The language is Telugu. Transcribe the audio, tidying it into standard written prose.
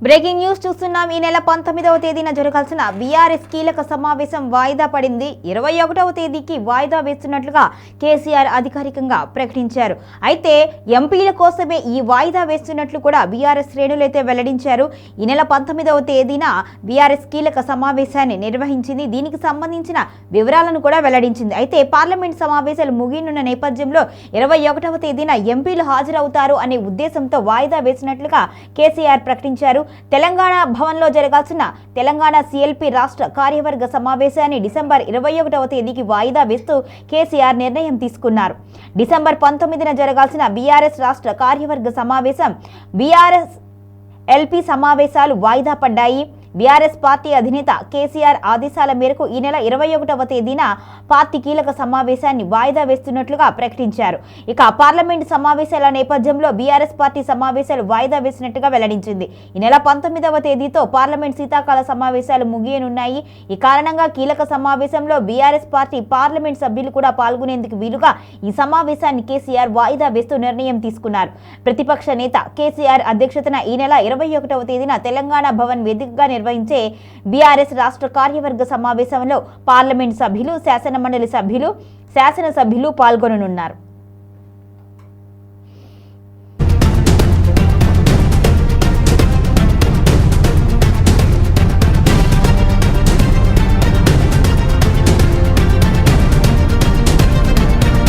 బ్రేకింగ్ న్యూస్ చూస్తున్నాం. ఈ నెల 19వ తేదీన జరగాల్సిన బీఆర్ఎస్ కీలక సమావేశం వాయిదా పడింది. 21వ తేదీకి వాయిదా వేస్తున్నట్లుగా కేసీఆర్ అధికారికంగా ప్రకటించారు. అయితే ఎంపీల కోసమే ఈ వాయిదా వేస్తున్నట్లు కూడా బీఆర్ఎస్ శ్రేణులైతే వెల్లడించారు. ఈ నెల 19వ తేదీన బీఆర్ఎస్ కీలక సమావేశాన్ని నిర్వహించింది. దీనికి సంబంధించిన వివరాలను కూడా వెల్లడించింది. అయితే పార్లమెంట్ సమావేశాలు ముగియనున్న నేపథ్యంలో 21వ తేదీన ఎంపీలు హాజరవుతారు అనే ఉద్దేశంతో వాయిదా వేసినట్లుగా కేసీఆర్ ప్రకటించారు. తెలంగాణ భవన్లో జరగాల్సిన తెలంగాణ సీఎల్పీ రాష్ట్ర కార్యవర్గ సమావేశాన్ని డిసెంబర్ 21వ తేదీకి వాయిదా వేస్తూ కేసీఆర్ నిర్ణయం తీసుకున్నారు. డిసెంబర్ 19న జరగాల్సిన బీఆర్ఎస్ రాష్ట్ర కార్యవర్గ సమావేశం, బీఆర్ఎస్ ఎల్పీ సమావేశాలు వాయిదా పడ్డాయి. బీఆర్ఎస్ పార్టీ అధినేత కేసీఆర్ ఆదేశాల మేరకు ఈ నెల 21వ తేదీన పార్టీ కీలక సమావేశాన్ని వాయిదా వేస్తున్నట్లుగా ప్రకటించారు. ఇక పార్లమెంటు సమావేశాల నేపథ్యంలో బీఆర్ఎస్ పార్టీ సమావేశాలు వాయిదా వేసినట్టుగా వెల్లడించింది. ఈ నెల 19వ తేదీతో పార్లమెంట్ శీతాకాల సమావేశాలు ముగియనున్నాయి. ఈ కారణంగా కీలక సమావేశంలో బీఆర్ఎస్ పార్టీ పార్లమెంట్ సభ్యులు కూడా పాల్గొనేందుకు వీలుగా ఈ సమావేశాన్ని కేసీఆర్ వాయిదా వేస్తూ నిర్ణయం తీసుకున్నారు. ప్రతిపక్ష నేత కేసీఆర్ అధ్యక్షతన ఈ నెల 21వ తేదీన తెలంగాణ భవన్ వేదికగా నిర్వహించే బీఆర్ఎస్ రాష్ట్ర కార్యవర్గ సమావేశంలో పార్లమెంట్ సభ్యులు, శాసనమండలి సభ్యులు, శాసనసభ్యులు పాల్గొననున్నారు.